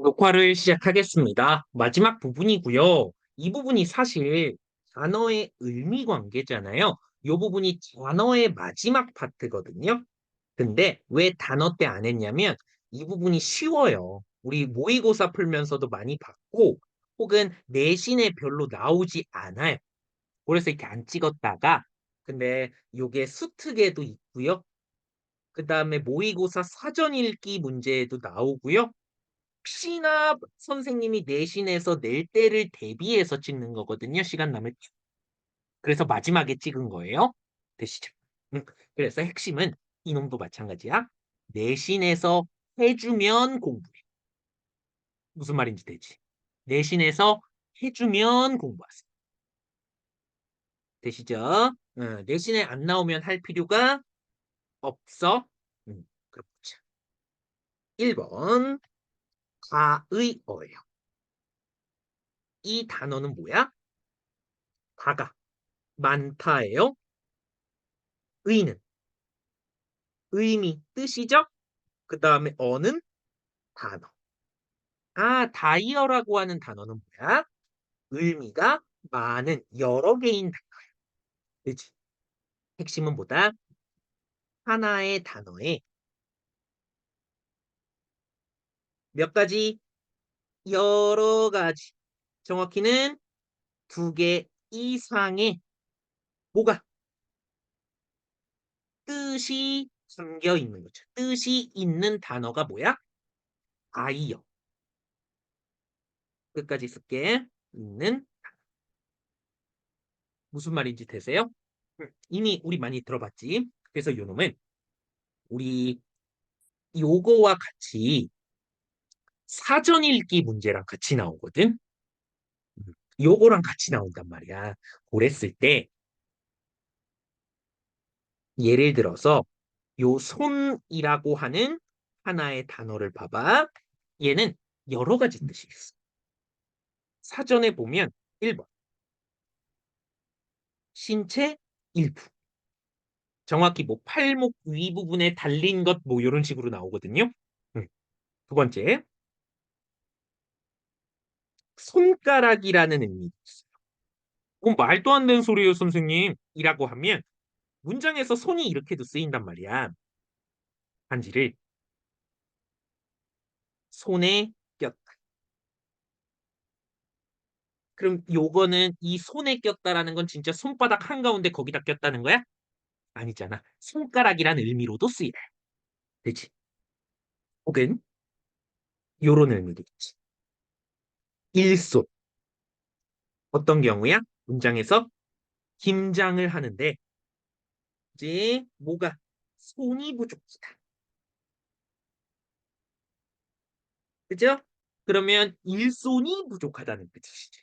녹화를 시작하겠습니다. 마지막 부분이고요. 이 부분이 사실 단어의 의미 관계잖아요. 이 부분이 단어의 마지막 파트거든요. 근데 왜 단어 때 안 했냐면 이 부분이 쉬워요. 우리 모의고사 풀면서도 많이 봤고 혹은 내신에 별로 나오지 않아요. 그래서 이렇게 안 찍었다가 근데 요게 수특에도 있고요. 그다음에 모의고사 사전 읽기 문제에도 나오고요. 혹시나 선생님이 내신에서 낼 때를 대비해서 찍는 거거든요. 시간 남을 때. 그래서 마지막에 찍은 거예요. 되시죠? 응. 그래서 핵심은 이놈도 마찬가지야. 내신에서 해주면 공부해. 무슨 말인지 되지? 내신에서 해주면 공부하세요. 되시죠? 내신에 안 나오면 할 필요가 없어. 그렇죠. 1번 가의어예요. 이 단어는 뭐야? 가가 많다예요. 의는 의미, 뜻이죠? 그 다음에 어는 단어. 아, 다이어라고 하는 단어는 뭐야? 의미가 많은 여러 개인 단어. 그치? 핵심은 뭐다? 하나의 단어에 몇 가지, 여러 가지. 정확히는 두 개 이상의 뭐가 뜻이 담겨 있는 거죠. 뜻이 있는 단어가 뭐야? 아이어. 끝까지 쓸게. 있는 무슨 말인지 되세요? 이미 우리 많이 들어봤지. 그래서 요놈은 우리 요거와 같이 사전 읽기 문제랑 같이 나오거든. 요거랑 같이 나온단 말이야. 그랬을 때 예를 들어서 요 손이라고 하는 하나의 단어를 봐봐. 얘는 여러 가지 뜻이 있어. 사전에 보면 1번 신체 일부. 정확히 뭐 팔목 위 부분에 달린 것 뭐 이런 식으로 나오거든요. 음. 두 번째 손가락이라는 의미 있어요. 말도 안 되는 소리예요, 선생님. 이라고 하면 문장에서 손이 이렇게도 쓰인단 말이야. 한지를 손에 꼈다. 그럼 요거는 이 손에 꼈다라는 건 진짜 손바닥 한가운데 거기다 꼈다는 거야? 아니잖아. 손가락이라는 의미로도 쓰여. 되지? 혹은 요런 의미도 있지. 일손. 어떤 경우야? 문장에서 김장을 하는데 이제 뭐가 손이 부족하다. 그죠? 그러면 일손이 부족하다는 뜻이지.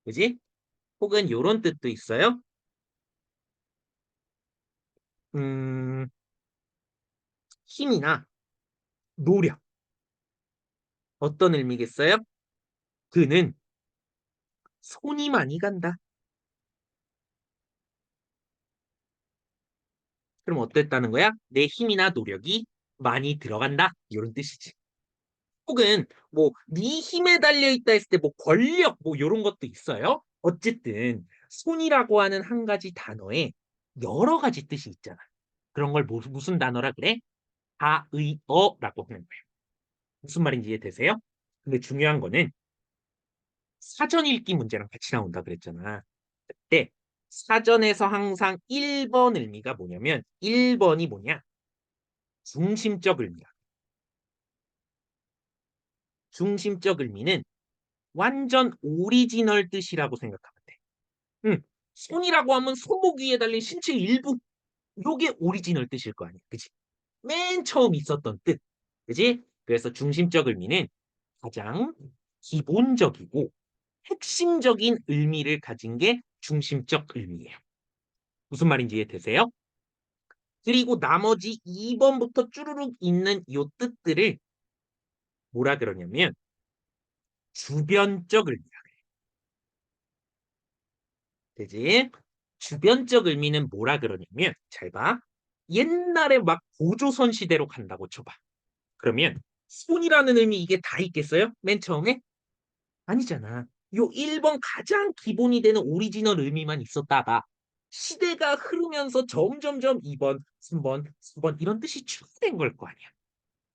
그지? 혹은 요런 뜻도 있어요. 음, 힘이나 노력. 어떤 의미겠어요? 그는 손이 많이 간다. 그럼 어땠다는 거야? 내 힘이나 노력이 많이 들어간다. 이런 뜻이지. 혹은 뭐 네 힘에 달려 있다 했을 때 뭐 권력 뭐 이런 것도 있어요. 어쨌든 손이라고 하는 한 가지 단어에 여러 가지 뜻이 있잖아. 그런 걸 무슨 단어라 그래? 다의어라고 하는 거예요. 무슨 말인지 이해되세요? 근데 중요한 거는 사전 읽기 문제랑 같이 나온다 그랬잖아. 그때 사전에서 항상 1번 의미가 뭐냐면 1번이 뭐냐? 중심적 의미야. 중심적 의미는 완전 오리지널 뜻이라고 생각하면 돼. 손이라고 하면 손목 위에 달린 신체 일부. 요게 오리지널 뜻일 거 아니야. 그치? 맨 처음 있었던 뜻. 그치? 그래서 중심적 의미는 가장 기본적이고 핵심적인 의미를 가진 게 중심적 의미예요. 무슨 말인지 이해되세요? 그리고 나머지 2번부터 쭈루룩 있는 요 뜻들을 뭐라 그러냐면 주변적 의미라 그래. 되지? 주변적 의미는 뭐라 그러냐면 잘 봐. 옛날에 막 고조선 시대로 간다고 쳐봐. 그러면 손이라는 의미 이게 다 있겠어요? 맨 처음에? 아니잖아. 요 1번 가장 기본이 되는 오리지널 의미만 있었다가 시대가 흐르면서 점점점 2번, 3번, 4번 이런 뜻이 추가된 걸 거 아니야.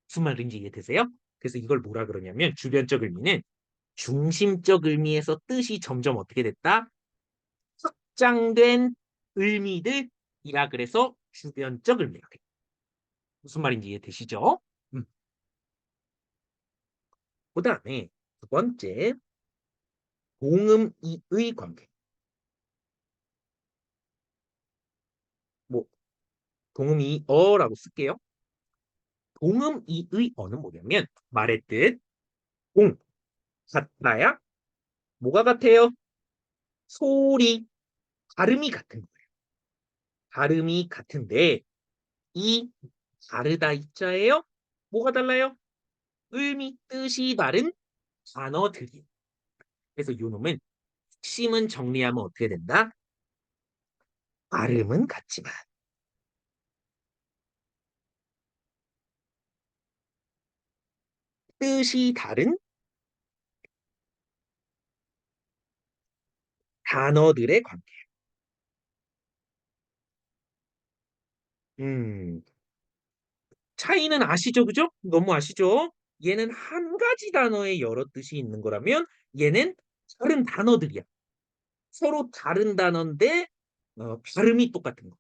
무슨 말인지 이해되세요? 그래서 이걸 뭐라 그러냐면 주변적 의미는 중심적 의미에서 뜻이 점점 어떻게 됐다? 확장된 의미들이라 그래서 주변적 의미라 그래. 무슨 말인지 이해되시죠? 음. 그다음에 두 번째 동음이의 관계. 뭐 동음이어라고 쓸게요. 동음이의어는 뭐냐면 말의 뜻, 동, 같다야 뭐가 같아요? 소리, 발음이 같은 거예요. 발음이 같은데 이 다르다 이자예요? 뭐가 달라요? 의미, 뜻이 다른 단어들이. 그래서 요 놈은 핵심은 정리하면 어떻게 된다? 발음은 같지만 뜻이 다른 단어들의 관계. 음, 차이는 아시죠? 그죠? 너무 아시죠? 얘는 한 가지 단어에 여러 뜻이 있는 거라면 얘는 다른 단어들이야. 서로 다른 단어인데 발음이 똑같은 거.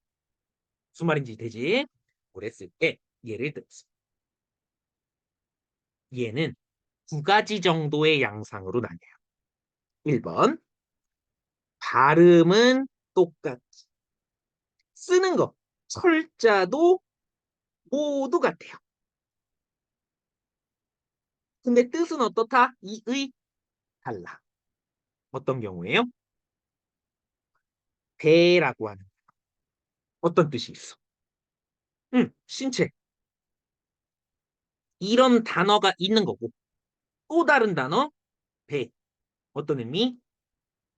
무슨 말인지 되지? 그랬을 때 예를 들어서 얘는 두 가지 정도의 양상으로 나뉘어요. 1번 발음은 똑같 쓰는 거 철자도 모두 같아요. 근데 뜻은 어떻다? 이의 달라. 어떤 경우에요? 배라고 하는 어떤 뜻이 있어? 신체. 이런 단어가 있는 거고 또 다른 단어 배. 어떤 의미?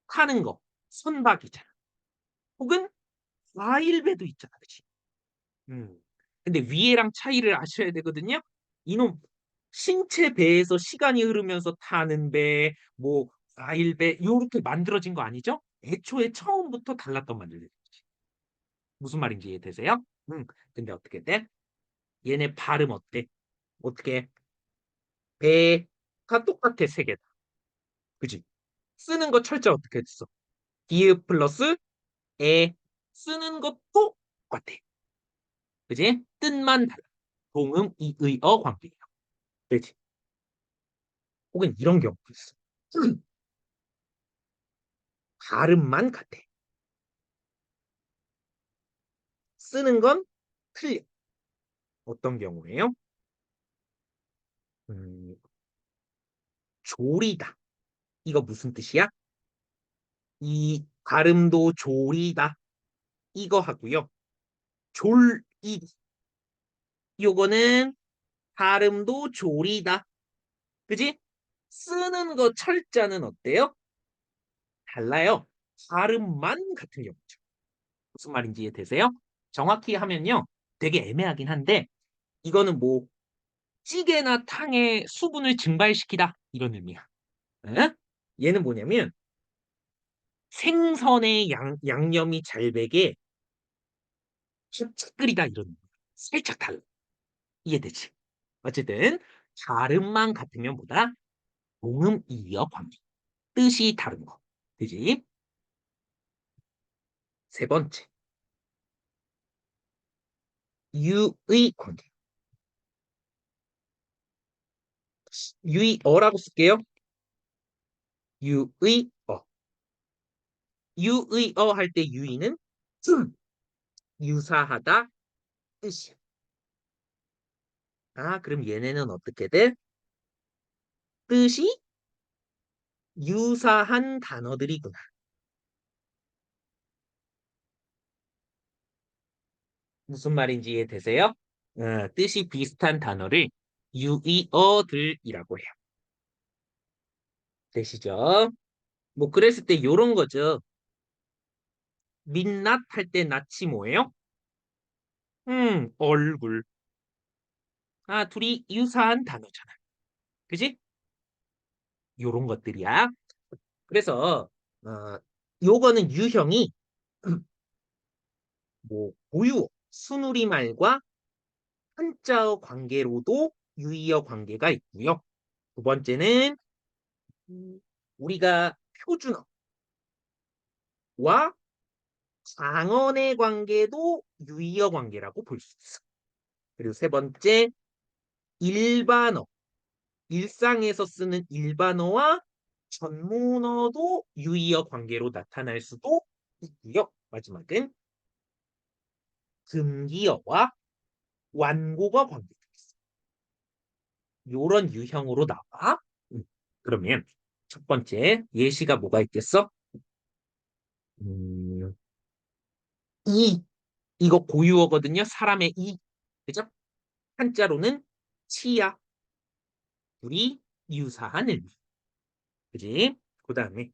타는 거. 선박이잖아. 혹은 과일배도 있잖아. 그치? 음. 근데 위에랑 차이를 아셔야 되거든요. 이놈 신체 배에서 시간이 흐르면서 타는 배, 뭐 과일배 요렇게 만들어진 거 아니죠? 애초에 처음부터 달랐던 말들. 무슨 말인지 이해되세요? 근데 어떻게 돼? 얘네 발음 어때? 어떻게 배가 똑같아 세 개다. 그지? 쓰는 거 철자 어떻게 됐어? 기읍 플러스 에 쓰는 것도 똑같아. 그지? 뜻만 달라. 동음 이의어 관계예요. 그지? 혹은 이런 경우도 있어. 발음만 같아. 쓰는 건 틀려. 어떤 경우에요? 음, 조리다. 이거 무슨 뜻이야? 이 발음도 조리다. 이거 하고요. 졸이 요거는 발음도 조리다. 그지? 쓰는 거 철자는 어때요? 달라요. 발음만 같은 경우죠. 무슨 말인지 이해되세요? 정확히 하면요. 되게 애매하긴 한데 이거는 뭐 찌개나 탕에 수분을 증발시키다 이런 의미야. 에? 얘는 뭐냐면 생선의 양념이 잘 배게 푹 끓이다 이런 의미야. 살짝 달라. 이해되지? 어쨌든 발음만 같으면 뭐다? 동음 이어 관계. 뜻이 다른 거. 그지? 세 번째. 유의 관계. 유의어라고 쓸게요. 유의어. 유의어 할 때 유의는 유사하다 뜻이야. 아, 그럼 얘네는 어떻게 돼? 뜻이 유사한 단어들이구나. 무슨 말인지 이해되세요? 뜻이 비슷한 단어를 유의어들이라고 해요. 되시죠? 뭐 그랬을 때 요런 거죠. 민낯 할 때 낯이 뭐예요? 얼굴. 둘이 유사한 단어잖아. 그지? 요런 것들이야. 그래서, 어, 요거는 유형이, 뭐, 고유, 순우리말과 한자어 관계로도 유의어 관계가 있고요. 두 번째는, 음, 우리가 표준어와 상언의 관계도 유의어 관계라고 볼 수 있어. 그리고 세 번째, 일반어. 일상에서 쓰는 일반어와 전문어도 유의어 관계로 나타날 수도 있고요. 마지막은 금기어와 완곡어 관계가 있어. 요런 유형으로 나와. 음, 그러면 첫 번째 예시가 뭐가 있겠어? 음, 이 이거 고유어거든요. 사람의 이. 그죠? 한자로는 치야. 둘이 유사한 의미. 그지? 그다음에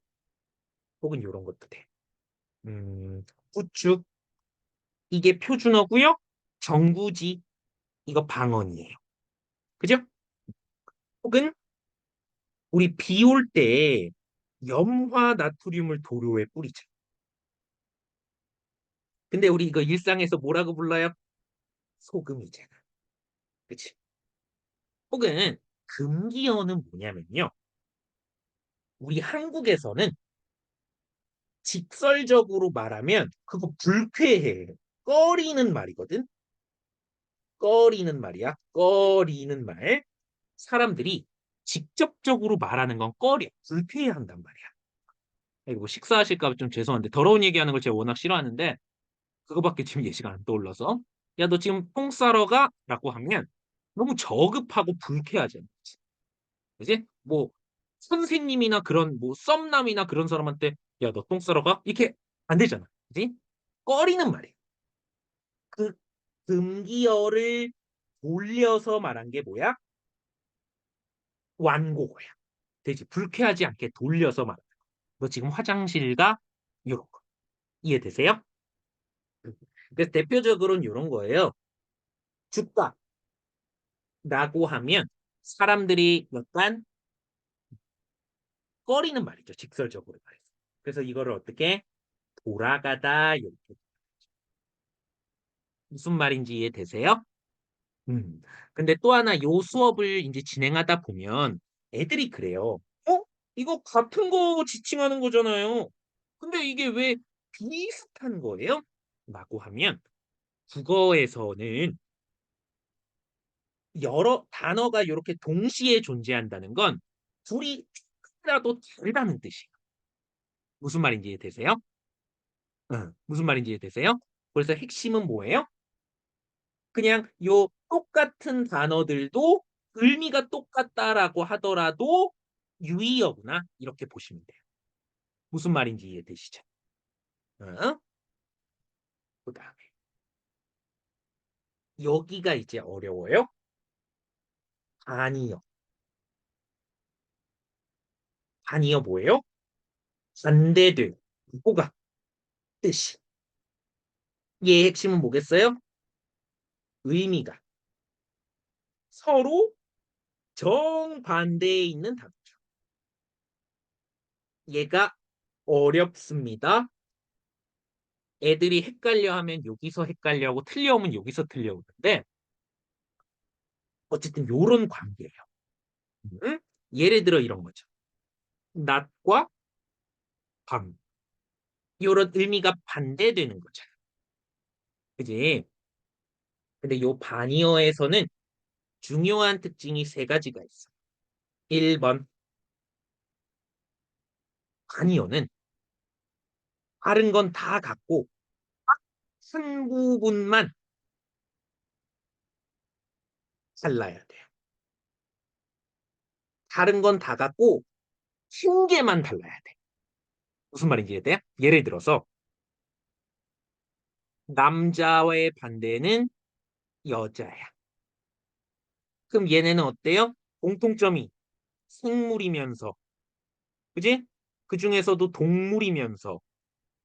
혹은 요런 것도 돼. 구축. 이게 표준어고요. 정구지. 이거 방언이에요. 그죠? 혹은 우리 비 올 때 염화 나트륨을 도료에 뿌리죠. 근데 우리 이거 일상에서 뭐라고 불러요? 소금이잖아. 그치? 혹은 금기어는 뭐냐면요. 우리 한국에서는 직설적으로 말하면 그거 불쾌해. 꺼리는 말이거든. 꺼리는 말이야. 꺼리는 말. 사람들이 직접적으로 말하는 건 꺼려. 불쾌해 한단 말이야. 이거 뭐 식사하실까 봐 좀 죄송한데 더러운 얘기하는 걸 제가 워낙 싫어하는데 그거밖에 지금 예시가 안 떠올라서 야 너 지금 똥 싸러 가? 라고 하면 너무 저급하고 불쾌하잖아. 그지? 뭐 선생님이나 그런 뭐 썸남이나 그런 사람한테 야 너 똥 싸러 가? 이렇게 안 되잖아. 그지? 꺼리는 말이야. 그 금기어를 돌려서 말한 게 뭐야? 완고거야. 되지. 불쾌하지 않게 돌려서 말하는 거. 너 지금 화장실 가? 이런 거. 이해되세요? 그래서 대표적으로는 이런 거예요. 죽다라고 하면 사람들이 약간 꺼리는 말이죠. 직설적으로 말해서. 그래서 이거를 어떻게 돌아가다 이렇게 무슨 말인지 이해되세요? 음. 근데 또 하나 요 수업을 이제 진행하다 보면 애들이 그래요. 이거 같은 거 지칭하는 거잖아요. 근데 이게 왜 비슷한 거예요? 라고 하면 국어에서는 여러 단어가 이렇게 동시에 존재한다는 건 둘이 조금이라도 다르다는 뜻이에요. 무슨 말인지 이해되세요? 응. 무슨 말인지 이해되세요? 그래서 핵심은 뭐예요? 그냥 요 똑같은 단어들도 의미가 똑같다라고 하더라도 유의어구나 이렇게 보시면 돼요. 무슨 말인지 이해되시죠? 어? 그다음에 여기가 이제 어려워요. 아니요. 아니요 뭐예요? 반대돼요. 뭐가 뜻이. 얘의 핵심은 뭐겠어요? 의미가 서로 정반대에 있는 단어죠. 얘가 어렵습니다. 애들이 헷갈려 하면 여기서 헷갈려하고 틀려오면 여기서 틀려오는데 어쨌든 요런 관계예요. 응? 예를 들어 이런 거죠. 낮과 밤. 요런 의미가 반대되는 거잖아. 그지? 근데 요 바니어에서는 중요한 특징이 세 가지가 있어. 1번, 바니어는 다른 건 다 같고 한 부분만 잘라야 돼요. 다른 건 다 같고 한 개만 달라야 돼. 무슨 말인지 이해돼요? 예를 들어서 남자의 반대는 여자야. 그럼 얘네는 어때요? 공통점이 생물이면서, 그지? 그 중에서도 동물이면서,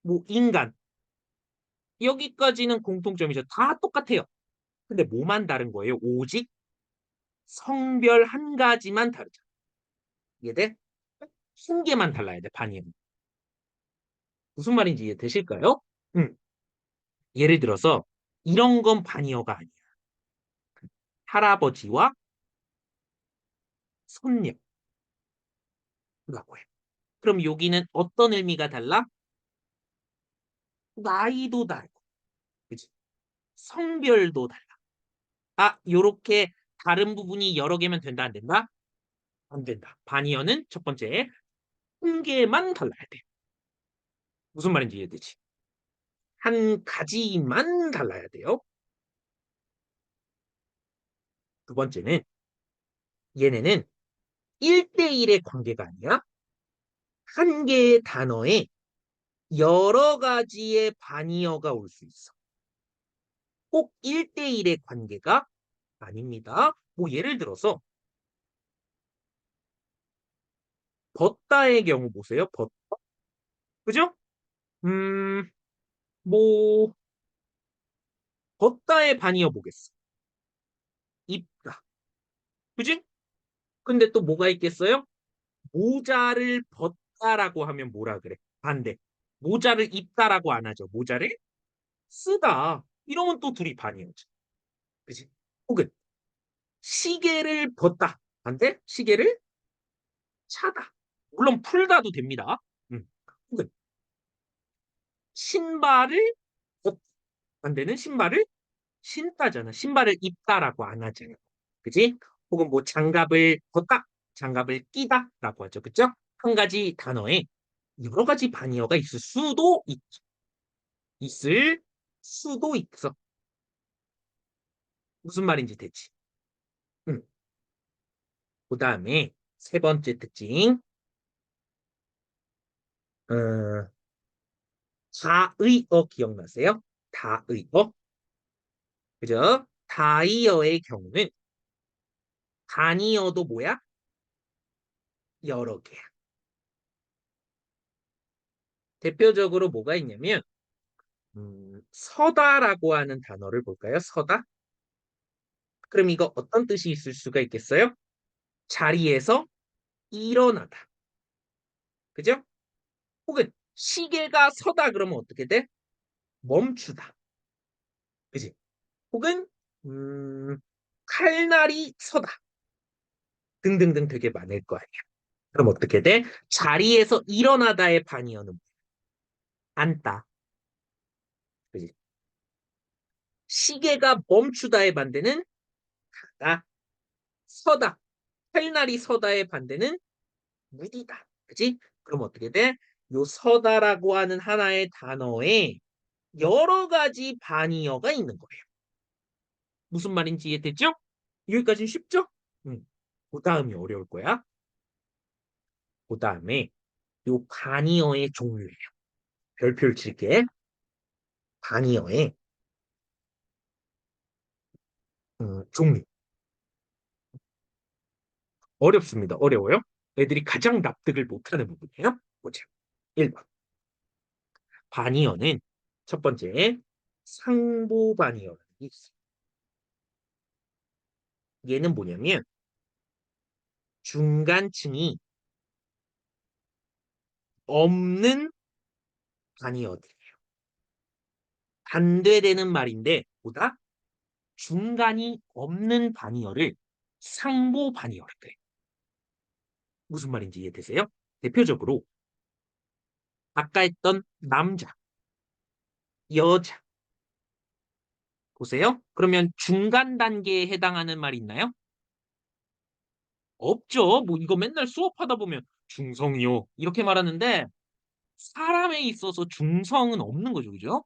뭐 인간 여기까지는 공통점이죠. 다 똑같아요. 근데 뭐만 다른 거예요? 오직 성별 한 가지만 다르죠. 이해돼? 한 개만 달라야 돼, 반이은. 무슨 말인지 이해되실까요? 음, 예를 들어서 이런 건 반이어가 아니야. 할아버지와 손녀라고 해. 그럼 여기는 어떤 의미가 달라? 나이도 다르고, 그치? 성별도 달라. 아, 요렇게 다른 부분이 여러 개면 된다, 안 된다? 안 된다. 반이어는 첫 번째, 한 개만 달라야 돼. 무슨 말인지 이해되지? 한 가지만 달라야 돼요. 두 번째는 얘네는 1대1의 관계가 아니야. 한 개의 단어에 여러 가지의 반이어가 올 수 있어. 꼭 1대1의 관계가 아닙니다. 뭐 예를 들어서 벗다의 경우 보세요. 벗, 그죠? 음, 뭐 벗다의 반이어 보겠어. 입다. 그지? 근데 또 뭐가 있겠어요? 모자를 벗다라고 하면 뭐라 그래? 반대. 모자를 입다라고 안 하죠. 모자를 쓰다. 이러면 또 둘이 반이어죠. 그지? 혹은 시계를 벗다. 반대. 시계를 차다. 물론 풀다도 됩니다. 혹은 신발을 벗 반대는 신발을 신다잖아. 신발을 입다라고 안 하잖아. 그지? 혹은 뭐 장갑을 벗다, 장갑을 끼다라고 하죠. 그죠? 한 가지 단어에 여러 가지 반의어가 있을 수도 있을 수도 있어. 무슨 말인지 대치. 음. 그 다음에 세 번째 특징. 어, 다의어 기억나세요? 다의어. 그죠? 다의어의 경우는 단이어도 뭐야? 여러 개야. 대표적으로 뭐가 있냐면 서다라고 하는 단어를 볼까요? 서다? 그럼 이거 어떤 뜻이 있을 수가 있겠어요? 자리에서 일어나다. 그죠? 혹은 시계가 서다 그러면 어떻게 돼? 멈추다. 그지? 혹은 칼날이 서다. 등등등 되게 많을 거 아니야. 그럼 어떻게 돼? 자리에서 일어나다의 반이어는 앉다. 그지? 시계가 멈추다의 반대는 가다. 서다. 칼날이 서다의 반대는 무디다. 그지? 그럼 어떻게 돼? 요 서다라고 하는 하나의 단어에 여러 가지 반의어가 있는 거예요. 무슨 말인지 이해됐죠? 여기까지는 쉽죠? 응. 그 다음이 어려울 거야. 그 다음에 요 반의어의 종류예요. 별표를 칠게. 반의어의 종류. 어렵습니다. 어려워요? 애들이 가장 납득을 못하는 부분이에요. 보자. 1번. 반의어는 첫 번째 상보 반의어라는 게 있어요. 얘는 뭐냐면 중간층이 없는 반의어들이에요. 반대되는 말인데 보다 중간이 없는 반의어를 상보 반의어라 그래. 무슨 말인지 이해되세요? 대표적으로 아까 했던 남자, 여자 보세요. 그러면 중간 단계에 해당하는 말 있나요? 없죠. 뭐 이거 맨날 수업하다 보면 중성이요 이렇게 말하는데 사람에 있어서 중성은 없는 거죠, 그죠?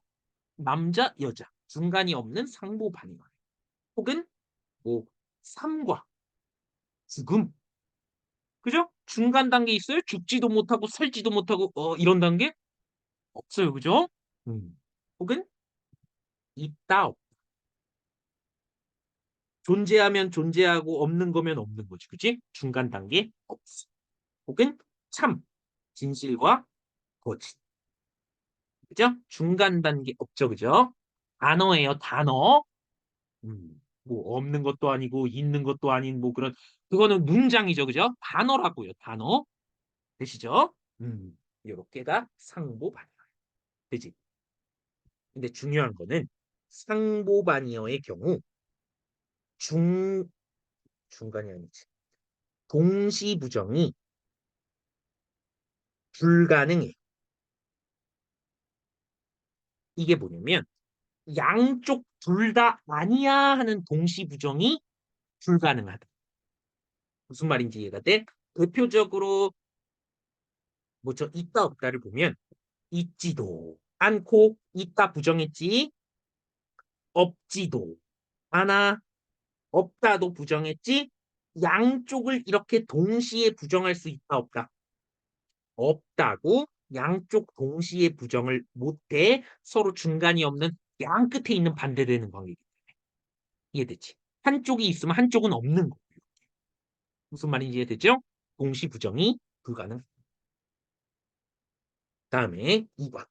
남자, 여자 중간이 없는 상보 반의어 혹은 뭐 삶과 죽음 그죠? 중간 단계 있어요? 죽지도 못하고 살지도 못하고 이런 단계 없어요, 그죠? 혹은 있다 존재하면 존재하고 없는 거면 없는 거지. 그치? 중간 단계 없어. 혹은 참, 진실과 거짓. 그죠? 중간 단계 없죠. 그죠? 단어예요, 단어. 음. 뭐 없는 것도 아니고 있는 것도 아닌 뭐 그런 그거는 문장이죠. 그죠? 단어라고요. 단어. 되시죠? 요렇게가 상보반어. 되지? 근데 중요한 거는 상보반어의 경우 중 중간이 아니지. 동시 부정이 불가능해. 이게 뭐냐면 양쪽 둘 다 아니야 하는 동시 부정이 불가능하다. 무슨 말인지 이해가 돼? 대표적으로 뭐 저 있다 없다를 보면 있지도 않고 있다 부정했지 없지도 않아 없다도 부정했지 양쪽을 이렇게 동시에 부정할 수 있다 없다 없다고 양쪽 동시에 부정을 못해 서로 중간이 없는 양 끝에 있는 반대되는 관계이기 때문에 이해됐지? 한쪽이 있으면 한쪽은 없는 거예요. 무슨 말인지 이해되죠? 동시 부정이 불가능. 다음에 2번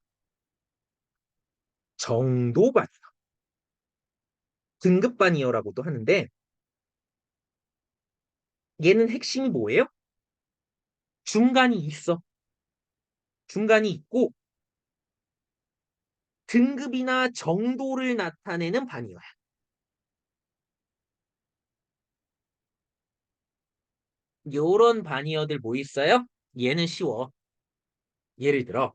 정도반 등급반이어라고도 하는데 얘는 핵심이 뭐예요? 중간이 있어. 중간이 있고 등급이나 정도를 나타내는 반이어야. 요런 반이어들 뭐 있어요? 얘는 쉬워. 예를 들어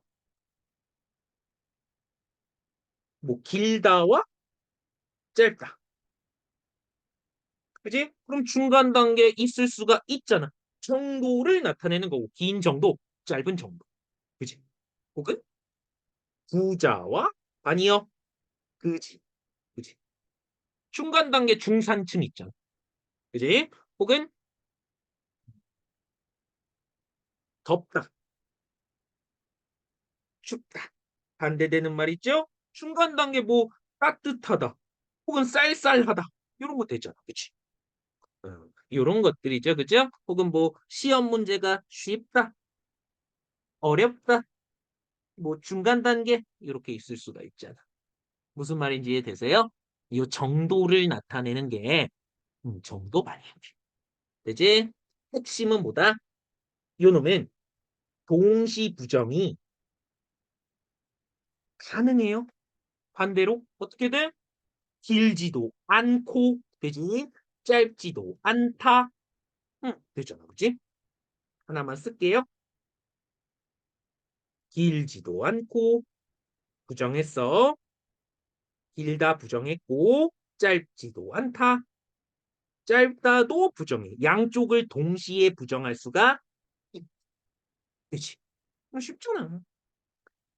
뭐 길다와 짧다. 그지? 그럼 중간 단계에 있을 수가 있잖아. 정도를 나타내는 거고 긴 정도, 짧은 정도. 그지? 혹은 부자와 반이어. 그지? 그지? 중간 단계 중산층 있잖아. 그지? 혹은 덥다, 춥다. 반대되는 말 있죠? 중간 단계 뭐 따뜻하다, 혹은 쌀쌀하다. 이런 거 되잖아. 그치? 이런 것들이죠. 그죠? 혹은 뭐 시험 문제가 쉽다, 어렵다, 뭐 중간 단계 이렇게 있을 수가 있잖아. 무슨 말인지 이해되세요? 이 정도를 나타내는 게 정도 말이야. 되지? 핵심은 뭐다? 요 놈은 동시 부정이 가능해요. 반대로 어떻게든 길지도 않고 되지? 짧지도 않다. 되잖아. 그지? 하나만 쓸게요. 길지도 않고 부정했어. 길다 부정했고 짧지도 않다. 짧다도 부정해. 양쪽을 동시에 부정할 수가 되지. 쉽잖아.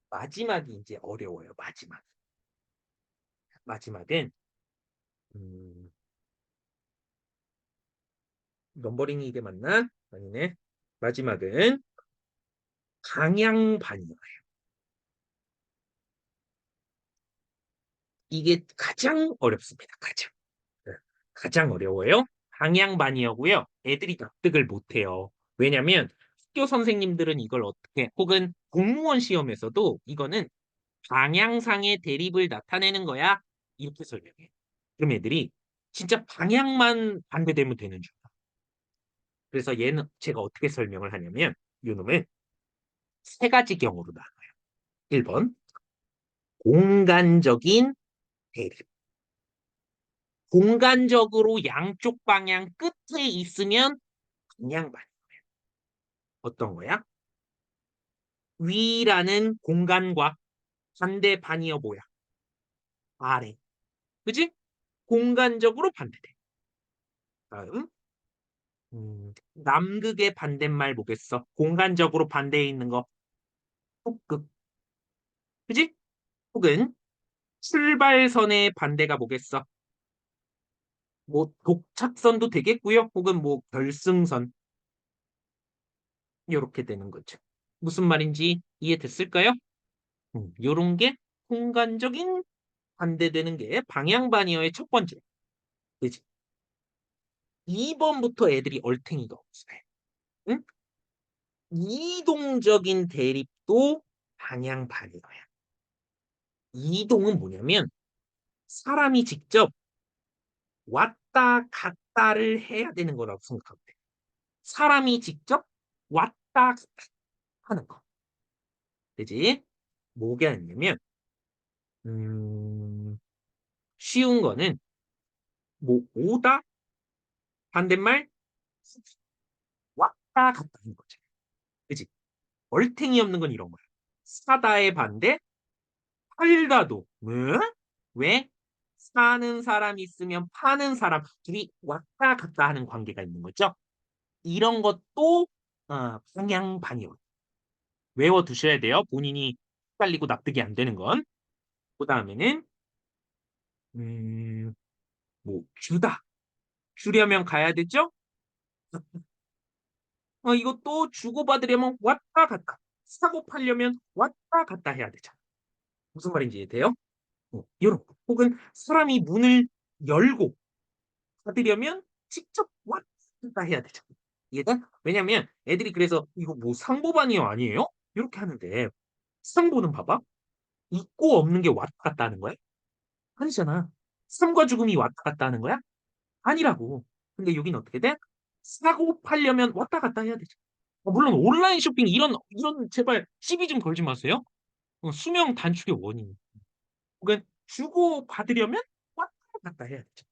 마지막이 이제 어려워요. 마지막. 마지막은 음, 넘버링이 이게 맞나? 아니네. 마지막은 방향반이에요. 이게 가장 어렵습니다. 가장. 네. 가장 어려워요. 방향반이어고요. 애들이 납득을 못해요. 왜냐면 학교 선생님들은 이걸 어떻게 혹은 공무원 시험에서도 이거는 방향상의 대립을 나타내는 거야. 이렇게 설명해. 그럼 애들이 진짜 방향만 반대되면 되는 줄 알아. 그래서 얘는 제가 어떻게 설명을 하냐면 이 놈은 세 가지 경우로 나눠요. 1번 공간적인 대립. 공간적으로 양쪽 방향 끝에 있으면 방향반. 어떤 거야? 위라는 공간과 반대 반이어 뭐야? 아래. 그지? 공간적으로 반대돼. 다음. 남극의 반대말 뭐겠어? 공간적으로 반대에 있는 거. 북극. 그지? 혹은 출발선의 반대가 뭐겠어? 뭐 독착선도 되겠고요. 혹은 뭐 결승선. 이렇게 되는 거죠. 무슨 말인지 이해됐을까요? 요런 게 공간적인 반대되는 게 방향반이어의 첫 번째. 그지? 2번부터 애들이 얼탱이가 없어요. 응? 이동적인 대립도 방향반이어야. 이동은 뭐냐면 사람이 직접 왔다 갔다를 해야 되는 거라고 생각하면 돼. 사람이 직접 왔다 갔다 하는 거. 그지? 뭐가 있냐면, 음, 쉬운 거는, 뭐, 오다, 반대말, 왔다 갔다 하는 거지. 그지? 얼탱이 없는 건 이런 거야. 사다의 반대, 팔다도. 왜? 왜? 사는 사람 있으면 파는 사람, 둘이 왔다 갔다 하는 관계가 있는 거죠. 이런 것도, 방향 반영. 외워두셔야 돼요. 본인이 헷갈리고 납득이 안 되는 건. 그 다음에는, 음, 뭐, 주다. 주려면 가야 되죠? 이것도 주고받으려면 왔다 갔다. 사고 팔려면 왔다 갔다 해야 되잖아. 무슨 말인지 이해돼요? 요런 거. 혹은 사람이 문을 열고 닫으려면 직접 왔다 갔다 해야 되잖아. 이해돼? 왜냐면 애들이 그래서 이거 뭐 상보반이요 아니에요? 이렇게 하는데 상보는 봐봐. 있고 없는 게 왔다 갔다 하는 거야? 아니잖아. 삶과 죽음이 왔다 갔다 하는 거야? 아니라고. 근데 여긴 어떻게 돼? 사고 팔려면 왔다 갔다 해야 되죠. 물론 온라인 쇼핑 이런 제발 시비 좀 걸지 마세요. 수명 단축의 원인. 혹은 주고 받으려면 왔다 갔다 해야 되죠.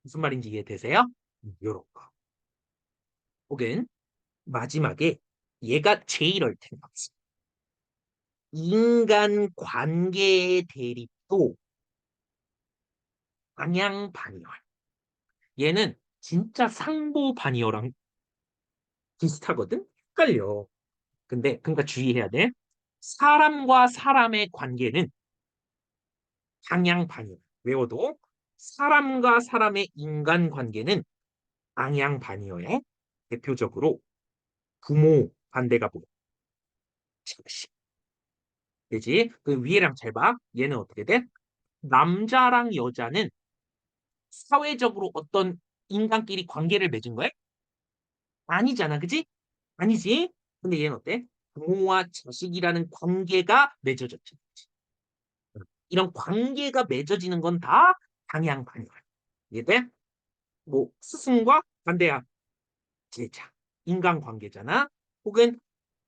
무슨 말인지 이해되세요? 요런 거. 혹은 마지막에 얘가 제일 얼탱합니다. 인간 관계의 대립도 방향 반이야. 얘는 진짜 상보 반이어랑 비슷하거든? 헷갈려. 근데 그러니까 주의해야 돼. 사람과 사람의 관계는 방향 반이야. 외워도 사람과 사람의 인간 관계는 방향 반이어에 대표적으로 부모 반대가 뭐야? 자식. 그지? 그 위에랑 잘 봐. 얘는 어떻게 돼? 남자랑 여자는 사회적으로 어떤 인간끼리 관계를 맺은 거야? 아니잖아, 그지? 아니지? 근데 얘는 어때? 부모와 자식이라는 관계가 맺어졌지. 이런 관계가 맺어지는 건 다 방향반이야. 이해돼? 뭐 스승과 반대야 제자. 인간관계잖아. 혹은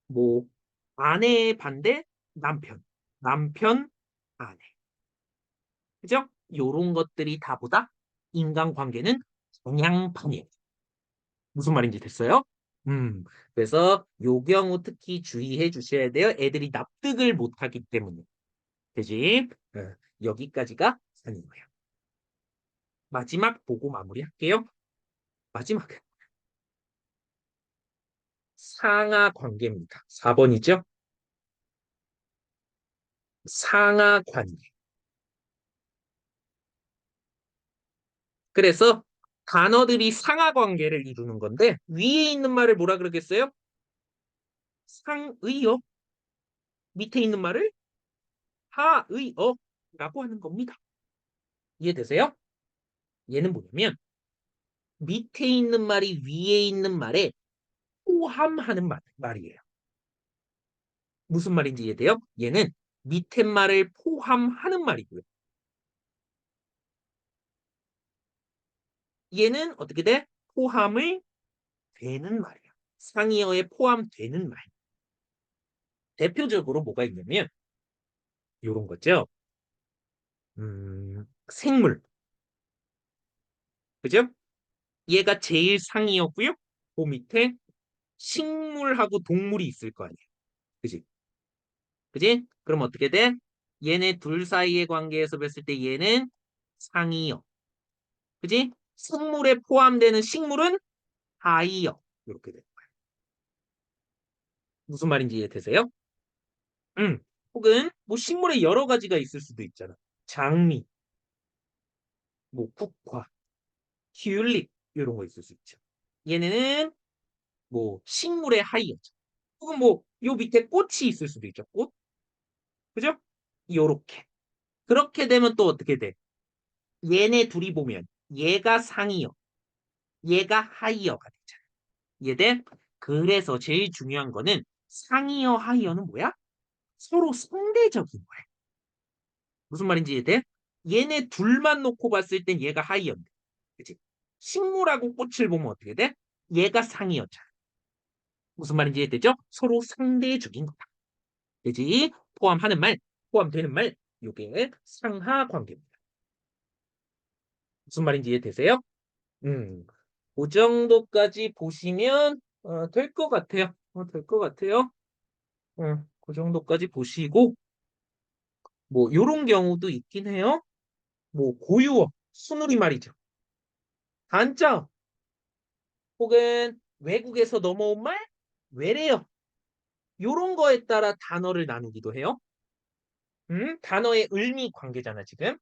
뭐 아내의 반대 남편. 남편 아내. 그죠? 요런 것들이 다 보다 인간관계는 방향반이에요. 무슨 말인지 됐어요? 음, 그래서 요 경우 특히 주의해 주셔야 돼요. 애들이 납득을 못하기 때문에. 그지? 여기까지가 아니고요. 마지막 보고 마무리할게요. 마지막 상하 관계입니다. 4번이죠? 상하 관계. 그래서 단어들이 상하 관계를 이루는 건데 위에 있는 말을 뭐라 그러겠어요? 상의어. 밑에 있는 말을 하의어라고 하는 겁니다. 이해되세요? 얘는 뭐냐면 밑에 있는 말이 위에 있는 말에 포함하는 말이에요. 무슨 말인지 이해돼요? 얘는 밑에 말을 포함하는 말이고요. 얘는 어떻게 돼? 포함을 되는 말이야. 상의어에 포함되는 말. 대표적으로 뭐가 있냐면 요런 거죠. 생물. 그죠? 얘가 제일 상이었고요. 그 밑에 식물하고 동물이 있을 거 아니에요. 그지? 그지? 그럼 어떻게 돼? 얘네 둘 사이의 관계에서 봤을 때 얘는 상이요. 그지? 생물에 포함되는 식물은 하이요. 이렇게 돼. 무슨 말인지 이해되세요? 음. 혹은 뭐 식물에 여러 가지가 있을 수도 있잖아. 장미, 뭐 국화, 튤립 이런 거 있을 수 있죠. 얘네는 뭐 식물의 하이였죠. 혹은 뭐 요 밑에 꽃이 있을 수도 있죠. 꽃. 그죠? 요렇게. 그렇게 되면 또 어떻게 돼? 얘네 둘이 보면 얘가 상이어, 얘가 하이어가 되잖아. 이해돼? 그래서 제일 중요한 거는 상이어, 하이어는 뭐야? 서로 상대적인 거야. 무슨 말인지 이해돼? 얘네 둘만 놓고 봤을 땐 얘가 하이어인데. 그치? 식물하고 꽃을 보면 어떻게 돼? 얘가 상이었잖아. 무슨 말인지 이해되죠? 서로 상대해 주긴 거다. 그지? 포함하는 말, 포함되는 말, 요게 상하 관계입니다. 무슨 말인지 이해되세요? 음, 그 정도까지 보시면 될 것 같아요. 될 것 같아요. 그 정도까지 보시고 뭐 요런 경우도 있긴 해요. 뭐 고유어, 순우리 말이죠. 단자 혹은 외국에서 넘어온 말, 외래어 요런 거에 따라 단어를 나누기도 해요. 단어의 의미 관계잖아 지금.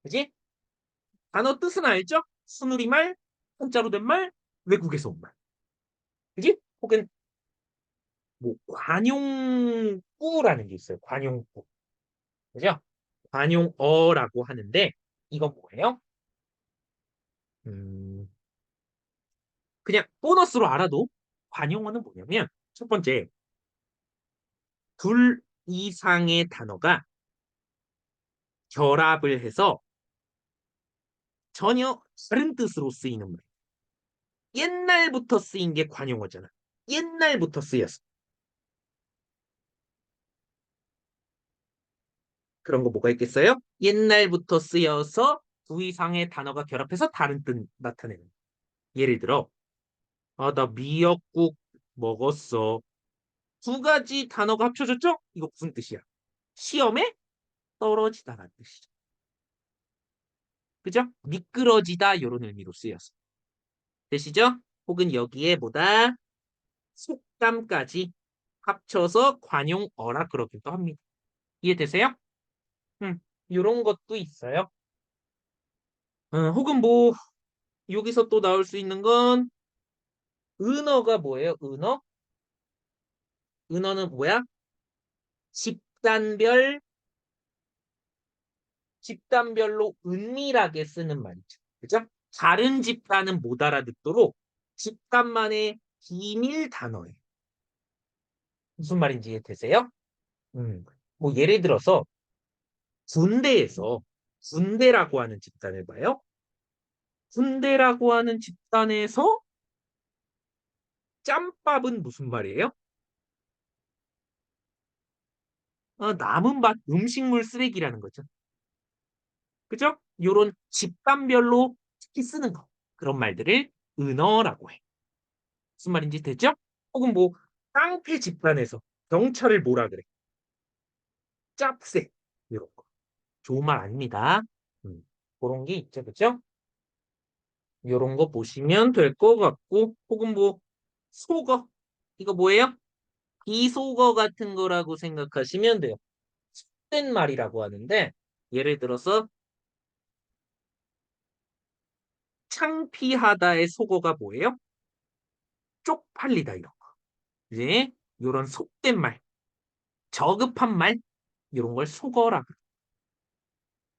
그지? 단어 뜻은 알죠? 순우리 말, 한자로 된 말, 외국에서 온 말. 그지? 혹은 뭐 관용구라는 게 있어요. 관용구. 그죠? 관용어라고 하는데 이건 뭐예요? 음, 그냥 보너스로 알아도 관용어는 뭐냐면 첫 번째 둘 이상의 단어가 결합을 해서 전혀 다른 뜻으로 쓰이는 말. 옛날부터 쓰인 게 관용어잖아. 옛날부터 쓰였어. 그런 거 뭐가 있겠어요? 옛날부터 쓰여서 두 이상의 단어가 결합해서 다른 뜻 나타내는. 예를 들어, 나 미역국 먹었어. 두 가지 단어가 합쳐졌죠? 이거 무슨 뜻이야? 시험에 떨어지다라는 뜻이죠. 그죠? 미끄러지다 이런 의미로 쓰여서. 되시죠? 혹은 여기에 뭐다? 속담까지 합쳐서 관용어라 그러기도 합니다. 이해되세요? 이런 것도 있어요. 혹은 뭐 여기서 또 나올 수 있는 건 은어가 뭐예요? 은어? 은어는 뭐야? 집단별, 집단별로 은밀하게 쓰는 말이죠. 그죠? 다른 집단은 못 알아듣도록 집단만의 비밀 단어예요. 무슨 말인지 이해되세요? 음, 뭐 예를 들어서 군대에서 군대라고 하는 집단을 봐요. 군대라고 하는 집단에서 짬밥은 무슨 말이에요? 남은 밥 음식물 쓰레기라는 거죠. 그죠? 요런 집단별로 특히 쓰는 거. 그런 말들을 은어라고 해. 무슨 말인지 됐죠? 혹은 뭐 깡패 집단에서 경찰을 뭐라 그래? 짭새. 이런 거. 좋은 말 아닙니다. 음, 그런 게 있죠. 그죠? 요런 거 보시면 될 것 같고 혹은 뭐 속어. 이거 뭐예요? 비속어 같은 거라고 생각하시면 돼요. 속된 말이라고 하는데 예를 들어서 창피하다의 속어가 뭐예요? 쪽팔리다 이런 거. 이제 요런 속된 말, 저급한 말 이런 걸 속어라.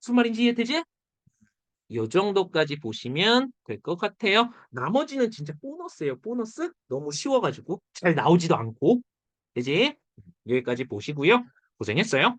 무슨 말인지 이해되지? 요 정도까지 보시면 될 것 같아요. 나머지는 진짜 보너스예요. 보너스? 너무 쉬워가지고 잘 나오지도 않고. 그지? 여기까지 보시고요. 고생했어요.